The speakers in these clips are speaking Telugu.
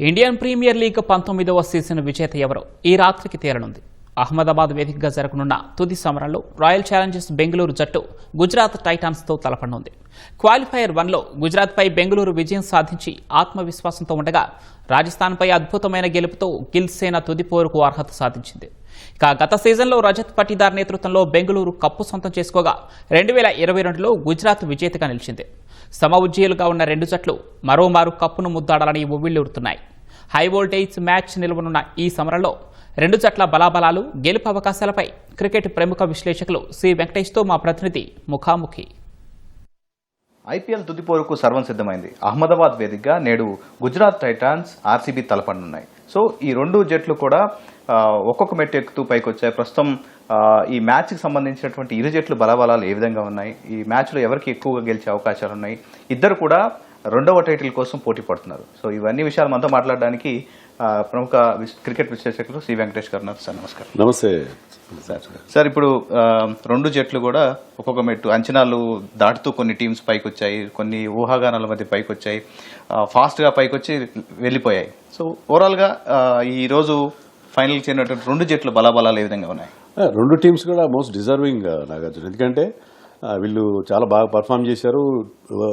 ఇండియన్ ప్రీమియర్ లీగ్ 19వ సీజన్ విజేత ఎవరో ఈ రాత్రికి తేలనుంది. అహ్మదాబాద్ వేదికగా జరగనున్న తుది సమరంలో రాయల్ ఛాలెంజర్స్ బెంగళూరు జట్టు గుజరాత్ టైటాన్స్తో తలపడనుంది. క్వాలిఫైయర్ 1లో గుజరాత్పై బెంగళూరు విజయం సాధించి ఆత్మవిశ్వాసంతో ఉండగా రాజస్థాన్పై అద్భుతమైన గెలుపుతో గిల్ సేన తుది పోరుకు అర్హత సాధించింది. ఇక గత సీజన్లో రజత్ పటీదార్ నేతృత్వంలో బెంగళూరు కప్పు సొంతం చేసుకోగా 2022లో గుజరాత్ విజేతగా నిలిచింది. సమఉజ్జీలుగా ఉన్న రెండు జట్లు మరోమారు కప్పును ముద్దాడాలని ఉవ్విళ్లూరుతున్నాయి. హై వోల్టేజ్ మ్యాచ్ నిలవనున్న ఈ సమరంలో రెండు జట్ల బలాబలాలు, గెలుపు అవకాశాలపై క్రికెట్ ప్రముఖ విశ్లేషకులు సి వెంకటేష్తో మా ప్రతినిధి ముఖాముఖి. ఐపీఎల్ తుదిపోరుకు సర్వం సిద్ధమైంది. అహ్మదాబాద్ వేదికగా నేడు గుజరాత్ టైటాన్స్, ఆర్సీబీ తలపడనున్నాయి. సో ఈ రెండు జట్లు కూడా ఒక్కొక్క మెట్టు ఎక్కుతూ పైకి వచ్చాయి. ప్రస్తుతం ఈ మ్యాచ్కి సంబంధించినటువంటి ఇరు జట్లు బలాబలాలు ఏ విధంగా ఉన్నాయి, ఈ మ్యాచ్లో ఎవరికి ఎక్కువగా గెలిచే అవకాశాలు ఉన్నాయి, ఇద్దరు కూడా రెండవ టైటిల్ కోసం పోటీ పడుతున్నారు. సో ఇవన్నీ విషయాలు మనతో మాట్లాడడానికి ప్రముఖ క్రికెట్ విశ్లేషకులు సి వెంకటేష్ గారు ఉన్నారు. సార్ నమస్కారం. నమస్తే సార్. ఇప్పుడు రెండు జట్లు కూడా ఒక్కొక్క మెట్టు అంచనాలు దాటుతూ కొన్ని టీమ్స్ పైకి వచ్చాయి, కొన్ని ఊహాగానాల మధ్య పైకి వచ్చాయి, ఫాస్ట్గా పైకి వచ్చి వెళ్ళిపోయాయి. సో ఓవరాల్గా ఈరోజు ఫైనల్ చేరినటువంటి రెండు జట్లు బలాబలాలు ఏ విధంగా ఉన్నాయి? రెండు టీమ్స్ కూడా మోస్ట్ డిజర్వింగ్ నాగార్జున, ఎందుకంటే వీళ్ళు చాలా బాగా పర్ఫామ్ చేశారు.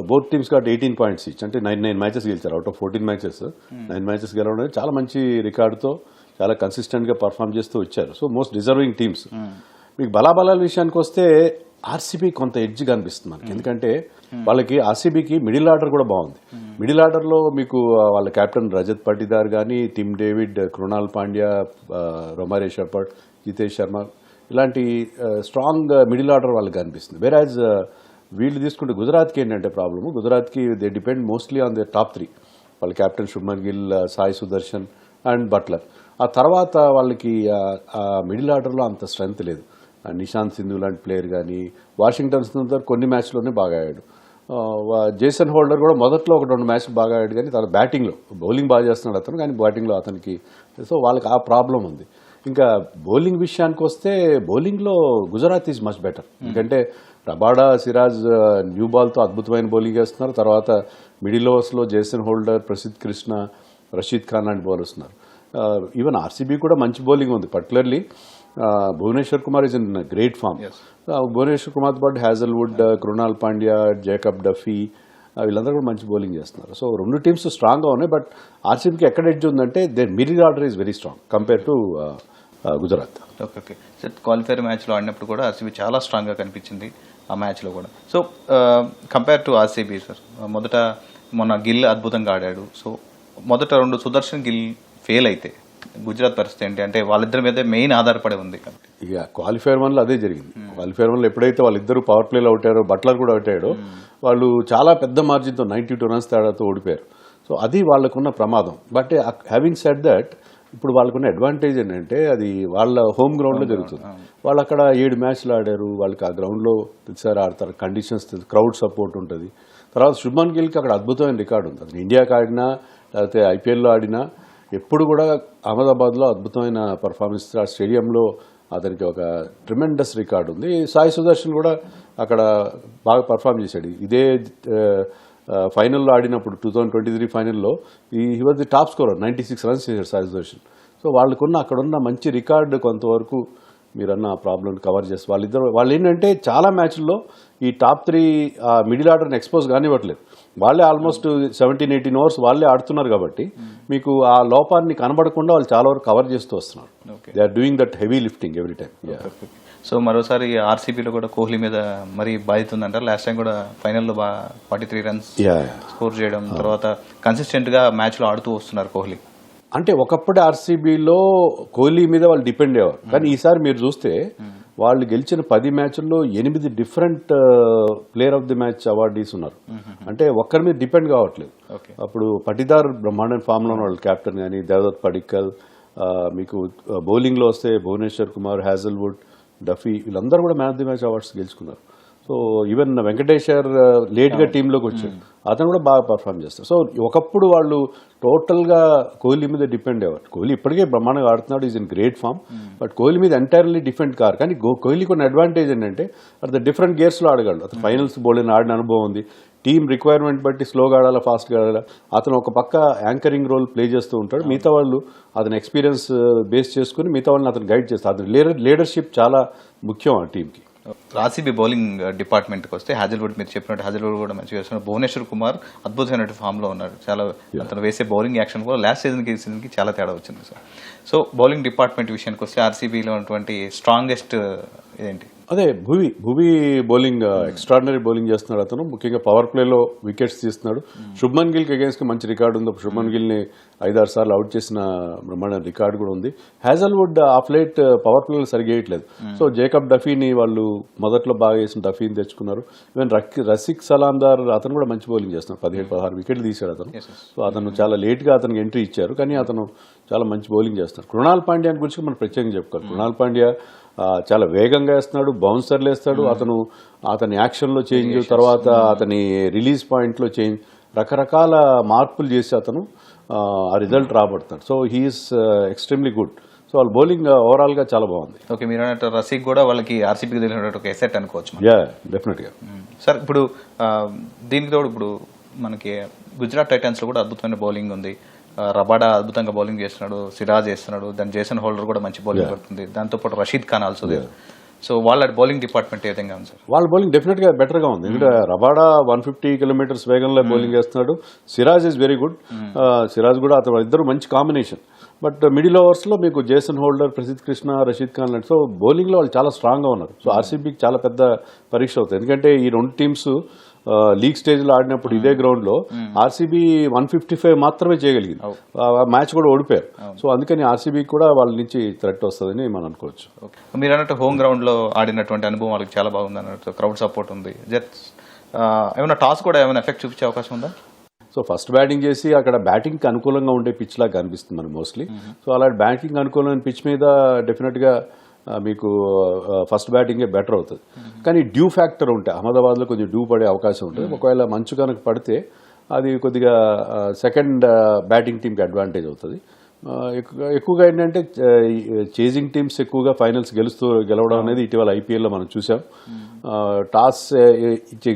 బోత్ టీమ్స్ got 18 పాయింట్స్ ఇచ్చి, అంటే 9 మ్యాచెస్ గెలిచారు. అవుట్ ఆఫ్ 14 మ్యాచెస్ 9 మ్యాచెస్ గెలవడం చాలా మంచి రికార్డుతో చాలా కన్సిస్టెంట్గా పర్ఫామ్ చేస్తూ వచ్చారు. So most deserving teams. మీకు బలాబలాల విషయానికి వస్తే ఆర్సీబీ కొంత ఎడ్జ్ కనిపిస్తుంది మనకి, ఎందుకంటే వాళ్ళకి ఆర్సీబీకి మిడిల్ ఆర్డర్ కూడా బాగుంది. మిడిల్ ఆర్డర్లో మీకు వాళ్ళ కెప్టెన్ రజత్ పటీదార్ కానీ, Tim David, Krunal Pandya, Romario Shepherd, Jitesh Sharma, ఇలాంటి స్ట్రాంగ్ మిడిల్ ఆర్డర్ వాళ్ళకి కనిపిస్తుంది. వేరాజ్ వీళ్ళు తీసుకుంటే గుజరాత్కి ఏంటంటే ప్రాబ్లము, గుజరాత్కి they depend mostly on the top 3. వాళ్ళ captain Shubman Gill, Sai Sudharsan and Buttler. ఆ తర్వాత వాళ్ళకి మిడిల్ ఆర్డర్లో అంత స్ట్రెంగ్త్ లేదు. నిశాంత్ సింధు లాంటి ప్లేయర్ కానీ, వాషింగ్టన్ సుందర్ కొన్ని మ్యాచ్లోనే బాగా ఆడాడు. జేసన్ హోల్డర్ కూడా మొదట్లో 1-2 మ్యాచ్లు బాగా ఆడాడు, కానీ తన బ్యాటింగ్లో, బౌలింగ్ బాగా చేస్తున్నాడు అతను, కానీ బ్యాటింగ్లో అతనికి సో వాళ్ళకి ఆ ప్రాబ్లం ఉంది. ఇంకా బౌలింగ్ విషయానికి వస్తే బౌలింగ్లో గుజరాత్ ఈజ్ మచ్ బెటర్, ఎందుకంటే రబాడా, సిరాజ్ న్యూ బాల్తో అద్భుతమైన బౌలింగ్ చేస్తున్నారు. తర్వాత మిడిల్ ఓవర్స్లో జేసన్ హోల్డర్, ప్రసిద్ధ్ కృష్ణ, రషీద్ ఖాన్ లాంటి బౌలర్స్ ఉన్నారు. ఈవెన్ ఆర్సీబీ కూడా మంచి బౌలింగ్ ఉంది. Particularly Bhuvneshwar Kumar is in great form. Bhuvneshwar కుమార్తో పాటు Hazlewood, Krunal Pandya, Jacob Duffy, వీళ్ళందరూ కూడా మంచి బౌలింగ్ చేస్తున్నారు. సో రెండు టీమ్స్ స్ట్రాంగ్గా ఉన్నాయి. బట్ ఆర్సీబీకి ఎక్కడ ఎడ్జ్ ఉందంటే there middle order is very strong compare to Gujarat. Okay sir, qualifier మ్యాచ్లో ఆడినప్పుడు కూడా ఆర్సీబీ చాలా స్ట్రాంగ్గా కనిపించింది ఆ మ్యాచ్లో కూడా. So compare to RCB sir, మొదట మొన్న గిల్ అద్భుతంగా ఆడాడు. సో మొదట రెండు సుదర్శన్, గిల్ ఫెయిల్ అయితే గుజరాత్ పరిస్థితి ఏంటి? అంటే వాళ్ళిద్దరి మీద మెయిన్ ఆధారపడి ఉంది. ఇక క్వాలిఫైర్ 1లో అదే జరిగింది. క్వాలిఫైర్ 1లో ఎప్పుడైతే వాళ్ళిద్దరు పవర్ ప్లేలో అవుతారో, బట్లర్ కూడా అవుతాడో, వాళ్ళు చాలా పెద్ద మార్జిన్తో 92 రన్స్ తేడాతో ఓడిపోయారు. సో అది వాళ్ళకున్న ప్రమాదం. బట్ హ్యావింగ్ సెడ్ దట్, ఇప్పుడు వాళ్ళకున్న అడ్వాంటేజ్ ఏంటంటే అది వాళ్ళ హోమ్ గ్రౌండ్లో జరుగుతుంది. వాళ్ళు అక్కడ 7 మ్యాచ్లు ఆడారు. వాళ్ళకి ఆ గ్రౌండ్లో ప్రతిసారి ఆడతారు, కండిషన్స్, క్రౌడ్ సపోర్ట్ ఉంటుంది. తర్వాత శుభ్మన్ గిల్కి అక్కడ అద్భుతమైన రికార్డు ఉంది. అతను ఇండియాకి ఆడినా లేకపోతే ఐపీఎల్లో ఆడినా ఎప్పుడు కూడా అహ్మదాబాద్లో అద్భుతమైన పర్ఫార్మెన్స్, ఆ స్టేడియంలో అతనికి ఒక ట్రిమెండస్ రికార్డు ఉంది. సాయి సుదర్శన్ కూడా అక్కడ బాగా పర్ఫామ్ చేశాడు. ఇదే ఫైనల్లో ఆడినప్పుడు 2023 ఫైనల్లో he was the top scorer, 96 runs చేశాడు సాయి సుదర్శన్. సో వాళ్ళకున్న అక్కడున్న మంచి రికార్డు కొంతవరకు మీరన్న ప్రాబ్లం కవర్ చేస్తారు. వాళ్ళు ఏంటంటే చాలా మ్యాచ్ల్లో ఈ టాప్ 3 మిడిల్ ఆర్డర్ని ఎక్స్పోజ్ కానివ్వట్లేదు. వాళ్ళే ఆల్మోస్ట్ 17-18 ఓవర్స్ వాళ్ళే ఆడుతున్నారు కాబట్టి మీకు ఆ లోపాన్ని కనబడకుండా వాళ్ళు చాలా వరకు కవర్ చేస్తూ వస్తున్నారు. They are doing that heavy lifting every time. So మరోసారి ఆర్సీబీలో కూడా కోహ్లీ మీద మరీ బాధ్యత ఉందంటారు. లాస్ట్ టైం కూడా ఫైనల్లో 43 రన్స్ స్కోర్ చేయడం, తర్వాత కన్సిస్టెంట్గా మ్యాచ్లో ఆడుతూ వస్తున్నారు కోహ్లీ. అంటే ఒకప్పుడు ఆర్సీబీలో కోహ్లీ మీద వాళ్ళు డిపెండ్ అయ్యారు, కానీ ఈసారి మీరు చూస్తే వాళ్ళు గెలిచిన 10 మ్యాచ్ల్లో 8 different player of the match awardees ఉన్నారు. అంటే ఒక్కరి మీద డిపెండ్ కావట్లేదు. అప్పుడు పటీదార్ బ్రహ్మాండమైన ఫామ్లో ఉన్న వాళ్ళు కెప్టెన్, కానీ దేవదత్ పడిక్కల్, మీకు బౌలింగ్లో వస్తే భువనేశ్వర్ కుమార్, హ్యాజల్వుడ్, డఫీ, వీళ్ళందరూ కూడా man of the match awards గెలుచుకున్నారు. సో ఈవెన్ వెంకటేశ్వర్ లేట్గా టీంలోకి వచ్చాడు, అతను కూడా బాగా పర్ఫామ్ చేస్తారు. సో ఒకప్పుడు వాళ్ళు టోటల్గా కోహ్లీ మీద డిపెండ్ అయ్యారు. కోహ్లీ ఇప్పటికే బ్రహ్మాండంగా ఆడుతున్నాడు, is in great form. But Kohli మీద ఎంటైర్లీ డిఫెండ్ కారు. కానీ కోహ్లీకి ఉన్న అడ్వాంటేజ్ ఏంటంటే అతను డిఫరెంట్ గేర్స్లో ఆడగలడు. అతను ఫైనల్స్ బౌలింగ్ ఆడిన అనుభవం ఉంది. టీం రిక్వైర్మెంట్ బట్టి స్లోగా ఆడాలా ఫాస్ట్గా ఆడాలా అతను ఒక పక్క యాంకరింగ్ రోల్ ప్లే చేస్తూ ఉంటాడు. మిగతా వాళ్ళు అతని ఎక్స్పీరియన్స్ బేస్ చేసుకుని మిగతా వాళ్ళని అతను గైడ్ చేస్తారు. అతని లీడర్షిప్ చాలా ముఖ్యం ఆ టీంకి. ఆర్సీబీ బౌలింగ్ డిపార్ట్మెంట్కి వస్తే హ్యాజల్వుడ్ మీరు చెప్పినట్టు హ్యాజల్వుడ్ కూడా మంచిగా వేస్తున్నారు. భువనేశ్వర్ కుమార్ అద్భుతమైన ఫామ్లో ఉన్నారు. చాలా అతను వేసే బౌలింగ్ యాక్షన్ కూడా లాస్ట్ సీజన్కి చాలా తేడా వచ్చింది సార్. సో బౌలింగ్ డిపార్ట్మెంట్ విషయానికి వస్తే ఆర్సీబీలో ఉన్నటువంటి స్ట్రాంగెస్ట్ ఏంటి? అదే భువి బౌలింగ్ ఎక్స్ట్రాడినరీ బౌలింగ్ చేస్తున్నాడు అతను. ముఖ్యంగా పవర్ ప్లేలో వికెట్స్ తీస్తున్నాడు. శుభ్మన్ గిల్కి అగేన్స్ట్ మంచి రికార్డు ఉంది. శుభ్మన్ గిల్ని 5-6 సార్లు అవుట్ చేసిన బ్రహ్మాండ రికార్డు కూడా ఉంది. హ్యాజల్వుడ్ ఆఫ్ లేట్ పవర్ ప్లేలో సరిగా వేయట్లేదు. సో జేకబ్ డఫీని వాళ్ళు మొదట్లో బాగా వేసిన డఫీని తెచ్చుకున్నారు. ఈవెన్ రసిక్ సలాందార్ అతను కూడా మంచి బౌలింగ్ చేస్తున్నాడు. 17-16 వికెట్లు తీశాడు అతను. సో అతను చాలా లేట్గా అతనికి ఎంట్రీ ఇచ్చారు, కానీ అతను చాలా మంచి బౌలింగ్ చేస్తున్నారు. కృణాల్ పాండ్యా గురించి మనం ప్రత్యేకంగా చెప్పుకోవాలి. కృణాల్ పాండ్యా చాలా వేగంగా వేస్తున్నాడు, బౌన్సర్లు వేస్తాడు. అతని యాక్షన్లో చేంజ్, తర్వాత అతని రిలీజ్ పాయింట్లో చేంజ్, రకరకాల మార్పులు చేసి అతను ఆ రిజల్ట్ రాబడుతున్నాడు. So he's extremely good. So వాళ్ళ బౌలింగ్ ఓవరాల్గా చాలా బాగుంది. ఓకే, మీరు అన్నట్టు రసీక్ కూడా వాళ్ళకి ఆర్సీబీకి తెలిసినట్టు ఒక ఎసెట్ అనుకోవచ్చు. యా, డెఫినెట్గా. సార్ ఇప్పుడు దీనికి తోడు ఇప్పుడు మనకి గుజరాత్ టైటన్స్లో కూడా అద్భుతమైన బౌలింగ్ ఉంది. రబాడా అద్భుతంగా బౌలింగ్ చేస్తున్నాడు, సిరాజ్ చేస్తున్నాడు, దాని జేసన్ హోల్డర్ కూడా మంచి బౌలింగ్ పడుతుంది. దాంతోపాటు రషీద్ ఖాన్ ఆల్సో. సో వాళ్ళ బౌలింగ్ డిపార్ట్మెంట్ ఏ విధంగా ఉంది సార్? వాళ్ళ బౌలింగ్ డెఫినెట్గా బెటర్గా ఉంది. ఎందుకంటే రబాడా 150 కిలోమీటర్స్ వేగంలో బౌలింగ్ చేస్తున్నాడు. Siraj is very good. Siraj కూడా అతను ఇద్దరు మంచి కాంబినేషన్. బట్ మిడిల్ ఓవర్స్లో మీకు జేసన్ హోల్డర్, ప్రసిద్ధ్ కృష్ణ, రషీద్ ఖాన్ లాంటి. సో బౌలింగ్లో వాళ్ళు చాలా స్ట్రాంగ్గా ఉన్నారు. సో ఆర్సీబీకి చాలా పెద్ద పరీక్ష అవుతుంది. ఎందుకంటే ఈ రెండు టీమ్స్ లీగ్ స్టేజ్లో ఆడినప్పుడు ఇదే గ్రౌండ్లో ఆర్సీబీ 155 మాత్రమే చేయగలిగింది. మ్యాచ్ కూడా ఓడిపోయారు. సో అందుకని ఆర్సీబీకి కూడా వాళ్ళ నుంచి థ్రెట్ వస్తుందని మనం అనుకోవచ్చు. మీరు అన్నట్టు హోమ్ గ్రౌండ్లో ఆడినటువంటి అనుభవం వాళ్ళకి చాలా బాగుంది అన్నట్టు. క్రౌడ్ సపోర్ట్ ఉంది. ఏమైనా టాస్ కూడా ఏమైనా ఎఫెక్ట్ చూపించే అవకాశం ఉందా? సో ఫస్ట్ బ్యాటింగ్ చేసి అక్కడ బ్యాటింగ్కి అనుకూలంగా ఉండే పిచ్ లాగా కనిపిస్తుంది మనకు మోస్ట్లీ. సో అలాంటి బ్యాటింగ్ అనుకూలమైన పిచ్ మీద డెఫినెట్గా మీకు ఫస్ట్ బ్యాటింగే బెటర్ అవుతుంది. కానీ డ్యూ ఫ్యాక్టర్ ఉంటే అహ్మదాబాద్లో కొంచెం డ్యూ పడే అవకాశం ఉంటుంది. ఒకవేళ మంచు కనుక పడితే అది కొద్దిగా సెకండ్ బ్యాటింగ్ టీంకి అడ్వాంటేజ్ అవుతుంది. ఎక్కువగా ఏంటంటే చేజింగ్ టీమ్స్ ఎక్కువగా ఫైనల్స్ గెలవడం అనేది ఇటీవల ఐపీఎల్లో మనం చూసాం. టాస్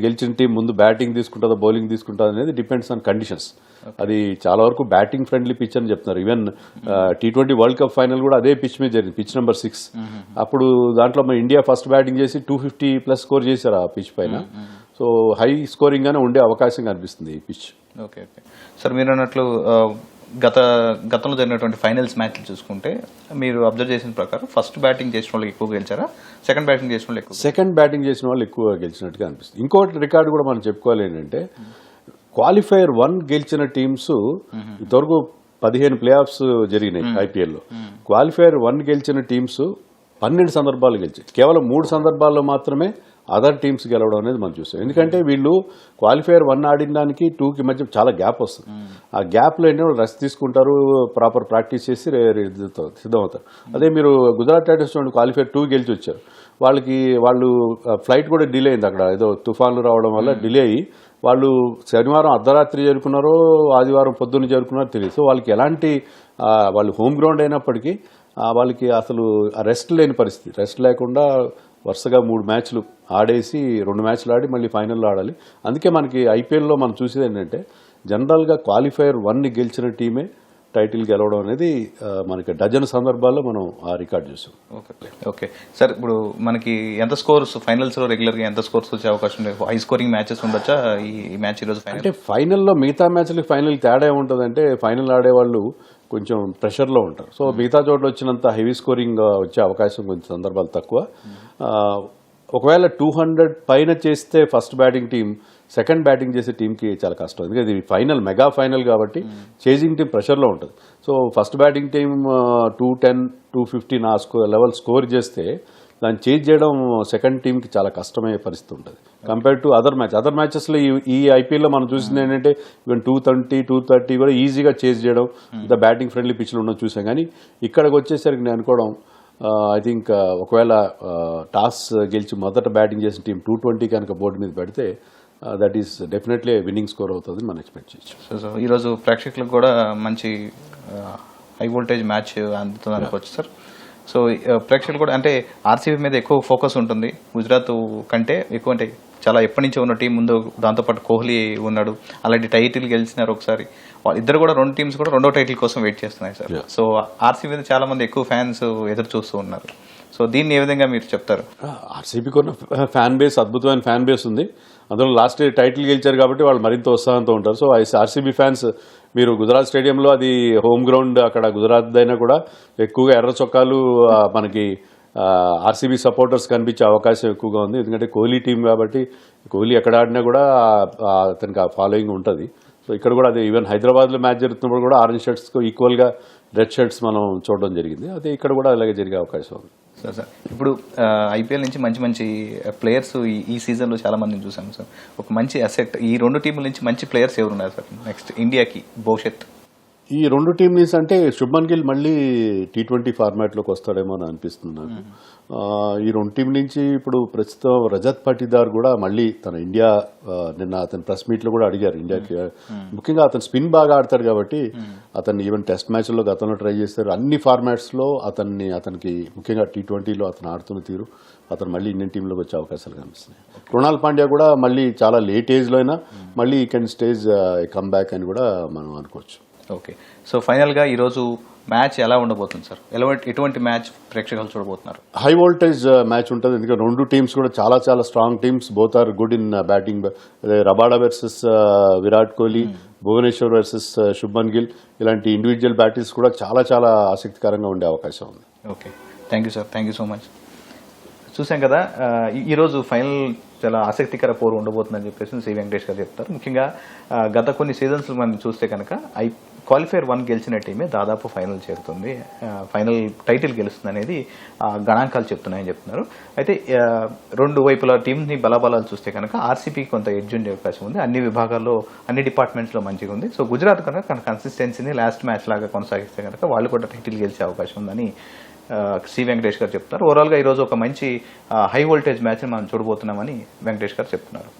గెలిచిన టీం ముందు బ్యాటింగ్ తీసుకుంటుందా బౌలింగ్ తీసుకుంటుందా అనేది డిపెండ్స్ ఆన్ కండిషన్స్. అది చాలా వరకు బ్యాటింగ్ ఫ్రెండ్లీ పిచ్ అని చెప్తున్నారు. Even T20 world cup final కూడా అదే పిచ్ మీద జరిగింది, పిచ్ నెంబర్ 6. అప్పుడు దాంట్లో మన ఇండియా ఫస్ట్ బ్యాటింగ్ చేసి 250+ స్కోర్ చేశారు ఆ పిచ్ పైన. సో హై స్కోరింగ్ గానే ఉండే అవకాశం కనిపిస్తుంది ఈ పిచ్. ఓకే సార్, మీరు అన్నట్లు గతంలో జరిగినటువంటి ఫైనల్స్ మ్యాచ్లు చూసుకుంటే మీరు అబ్జర్వ్ చేసిన ప్రకారం ఫస్ట్ బ్యాటింగ్ చేసిన వాళ్ళకి ఎక్కువ గెలిచారా, సెకండ్ బ్యాటింగ్ చేసిన వాళ్ళు ఎక్కువ? సెకండ్ బ్యాటింగ్ చేసిన వాళ్ళు ఎక్కువ గెలిచినట్టుగా అనిపిస్తుంది. ఇంకోటి రికార్డు కూడా మనం చెప్పుకోవాలి ఏంటంటే క్వాలిఫైయర్ 1 గెలిచిన టీమ్స్ ఇంతవరకు 15 ప్లే ఆఫ్స్ జరిగినాయి ఐపీఎల్లో. క్వాలిఫైయర్ 1 గెలిచిన టీమ్స్ 12 సందర్భాలు గెలిచాయి. కేవలం 3 సందర్భాల్లో మాత్రమే అదర్ టీమ్స్ గెలవడం అనేది మనం చూస్తాం. ఎందుకంటే వీళ్ళు క్వాలిఫైయర్ 1 ఆడిన దానికి 2కి మధ్య చాలా గ్యాప్ వస్తుంది. ఆ గ్యాప్లో ఏంటంటే రెస్ట్ తీసుకుంటారు, ప్రాపర్ ప్రాక్టీస్ చేసి సిద్ధమవుతారు. అదే మీరు గుజరాత్ టైటన్స్ క్వాలిఫైర్ 2 గెలిచి వచ్చారు. వాళ్ళు ఫ్లైట్ కూడా డిలే అయింది. అక్కడ ఏదో తుఫాన్లు రావడం వల్ల డిలే అయ్యి వాళ్ళు శనివారం అర్ధరాత్రి చేరుకున్నారో ఆదివారం పొద్దున్న చేరుకున్నారో తెలియదు. సో వాళ్ళకి ఎలాంటి వాళ్ళు హోమ్ గ్రౌండ్ అయినప్పటికీ వాళ్ళకి అసలు రెస్ట్ లేని పరిస్థితి. రెస్ట్ లేకుండా వరుసగా 3 మ్యాచ్లు ఆడేసి 2 మ్యాచ్లు ఆడి మళ్ళీ ఫైనల్లో ఆడాలి. అందుకే మనకి ఐపీఎల్లో మనం చూసేది ఏంటంటే జనరల్గా క్వాలిఫైయర్ 1ని గెలిచిన టీమే టైటిల్ గెలవడం అనేది మనకి డజన్ సందర్భాల్లో మనం ఆ రికార్డ్ చూసాం. ఓకే సార్, ఇప్పుడు మనకి ఎంత స్కోర్స్ ఫైనల్స్లో రెగ్యులర్గా ఎంత స్కోర్స్ వచ్చే అవకాశం ఉంది? హై స్కోరింగ్ మ్యాచెస్ ఉండొచ్చా ఈ మ్యాచ్ ఈరోజు? అంటే ఫైనల్లో మిగతా మ్యాచ్లకి ఫైనల్ తేడా ఏముంటుందంటే ఫైనల్ ఆడేవాళ్ళు కొంచెం ప్రెషర్లో ఉంటారు. సో మిగతా చోట్ల వచ్చినంత హెవీ స్కోరింగ్ వచ్చే అవకాశం కొంచెం సందర్భాలు తక్కువ. ఒకవేళ 200 పైన చేస్తే first batting team second batting చేసే టీంకి చాలా కష్టం. ఎందుకంటే ఇది ఫైనల్, మెగా ఫైనల్ కాబట్టి చేజింగ్ టీం ప్రెషర్లో ఉంటుంది. సో ఫస్ట్ బ్యాటింగ్ టీం 210, 215 ఆ లెవెల్ స్కోర్ చేస్తే దాన్ని చేజ్ చేయడం సెకండ్ టీంకి చాలా కష్టమయ్యే పరిస్థితి ఉంటుంది కంపేర్ టు అదర్ మ్యాచెస్లో. ఈ ఐపీఎల్లో మనం చూసింది ఏంటంటే ఈవెన్ 220, 230 కూడా ఈజీగా చేజ్ చేయడం, ఇంత బ్యాటింగ్ ఫ్రెండ్లీ పిచ్లు ఉండడం చూసాం. కానీ ఇక్కడికి వచ్చేసరికి నేను అనుకోవడం ఐ థింక్ ఒకవేళ టాస్ గెలిచి మొదట బ్యాటింగ్ చేసిన టీం 220 కనుక బోర్డు మీద పెడితే that is definitely winnowing score అవుతుంది మనం ఎక్స్పెక్ట్ చేయొచ్చు. సో ఈరోజు ప్రేక్షకులకు కూడా మంచి హై వోల్టేజ్ మ్యాచ్ అందుతుంది అనుకోవచ్చు సార్. సో ప్రేక్షకులు కూడా అంటే ఆర్సీబీ మీద ఎక్కువ ఫోకస్ ఉంటుంది గుజరాత్ కంటే ఎక్కువ, అంటే చాలా ఎప్పటి నుంచో ఉన్న టీం ముందు, దాంతోపాటు కోహ్లీ ఉన్నాడు, అలాంటి టైటిల్ గెలిచినారు ఒకసారి. ఇద్దరు కూడా రెండు టీమ్స్ కూడా రెండో టైటిల్ కోసం వెయిట్ చేస్తున్నాయి సార్. సో ఆర్సీబీ మీద చాలా మంది ఎక్కువ ఫ్యాన్స్ ఎదురు చూస్తూ ఉన్నారు. సో దీన్ని ఏ విధంగా మీరు చెప్తారు? ఆర్సీబీకి ఉన్న ఫ్యాన్ బేస్, అద్భుతమైన ఫ్యాన్ బేస్ ఉంది. అందులో లాస్ట్ ఇయర్ టైటిల్ గెలిచారు కాబట్టి వాళ్ళు మరింత ఉత్సాహంతో ఉంటారు. సో ఆర్సీబీ ఫ్యాన్స్, మీరు గుజరాత్ స్టేడియంలో, అది హోమ్ గ్రౌండ్, అక్కడ గుజరాత్ అయినా కూడా ఎక్కువగా ఎర్ర చొక్కాలు మనకి ఆర్సీబీ సపోర్టర్స్ కనిపించే అవకాశం ఎక్కువగా ఉంది. ఎందుకంటే కోహ్లీ టీం కాబట్టి, కోహ్లీ ఎక్కడ ఆడినా కూడా అతనికి ఆ ఫాలోయింగ్ ఉంటుంది. సో ఇక్కడ కూడా అదే, ఈవెన్ హైదరాబాద్లో మ్యాచ్ జరుగుతున్నప్పుడు కూడా ఆరెంజ్ షర్ట్స్కు ఈక్వల్గా రెడ్ షర్ట్స్ మనం చూడడం జరిగింది. అదే ఇక్కడ కూడా అలాగే జరిగే అవకాశం ఉంది. సార్ ఇప్పుడు ఐపీఎల్ నుంచి మంచి మంచి ప్లేయర్స్ ఈ సీజన్లో చాలా మందిని చూసాం సార్. ఒక మంచి అసెట్ ఈ రెండు టీముల నుంచి మంచి ప్లేయర్స్ ఎవరు ఉన్నారు సార్ నెక్స్ట్ ఇండియాకి భవిష్యత్? ఈ రెండు టీం నుంచి అంటే శుభ్మన్ గిల్ మళ్ళీ T20 ఫార్మాట్లోకి వస్తాడేమో అని అనిపిస్తుంది నాకు. ఈ రెండు టీం నుంచి ఇప్పుడు ప్రస్తుతం రజత్ పాటీదార్ కూడా మళ్ళీ తన ఇండియా, నిన్న అతను ప్రెస్ మీట్లో కూడా అడిగారు ఇండియాకి. ముఖ్యంగా అతను స్పిన్ బాగా ఆడతాడు కాబట్టి అతన్ని ఈవెన్ టెస్ట్ మ్యాచ్లో గతంలో ట్రై చేస్తారు. అన్ని ఫార్మాట్స్లో అతనికి ముఖ్యంగా T20లో అతను ఆడుతున్న తీరు అతను మళ్ళీ ఇండియన్ టీంలోకి వచ్చే అవకాశాలు కనిపిస్తున్నాయి. కృణాల్ పాండ్యా కూడా మళ్ళీ చాలా లేట్ ఏజ్లో అయినా మళ్ళీ ఈ కెన్ స్టేజ్ కమ్ బ్యాక్ అని కూడా మనం అనుకోవచ్చు. ఓకే, సో ఫైనల్గా ఈరోజు మ్యాచ్ ఎలా ఉండబోతుంది సార్? ఎటువంటి మ్యాచ్ ప్రేక్షకులు చూడబోతున్నారు? హై వోల్టేజ్ మ్యాచ్ ఉంటుంది. ఎందుకంటే రెండు టీమ్స్ కూడా చాలా చాలా strong teams. Both are good in batting. Rabada versus Virat Kohli, Bhuvneshwar versus Shubman Gill, ఇలాంటి ఇండివిజువల్ బ్యాటిల్స్ కూడా చాలా చాలా ఆసక్తికరంగా ఉండే అవకాశం ఉంది. Okay, thank you sir, thank you so much. చూసాం కదా, ఈరోజు ఫైనల్ చాలా ఆసక్తికర పోరు ఉండబోతుందని చెప్పేసి సి వెంకటేష్ గారు చెప్తారు. ముఖ్యంగా గత కొన్ని సీజన్స్ మనం చూస్తే కనుక క్వాలిఫైర్ 1 గెలిచిన టీమే దాదాపు ఫైనల్ చేరుతుంది, ఫైనల్ టైటిల్ గెలుస్తుంది అనేది గణాంకాలు చెప్తున్నాయని చెప్తున్నారు. అయితే రెండు వైపుల టీంని బలాబలాలు చూస్తే కనుక ఆర్సీబీకి కొంత ఎడ్జ్ ఉండే అవకాశం ఉంది. అన్ని విభాగాల్లో, అన్ని డిపార్ట్మెంట్స్లో మంచిగా ఉంది. సో గుజరాత్ కనుక కన్సిస్టెన్సీని లాస్ట్ మ్యాచ్ లాగా కొనసాగిస్తే కనుక వాళ్ళు కూడా టైటిల్ గెలిచే అవకాశం ఉందని సి వెంకటేష్ గారు చెప్తున్నారు. ఓవరాల్గా ఈరోజు ఒక మంచి హై వోల్టేజ్ మ్యాచ్ని మనం చూడబోతున్నామని వెంకటేష్ గారు చెప్తున్నారు.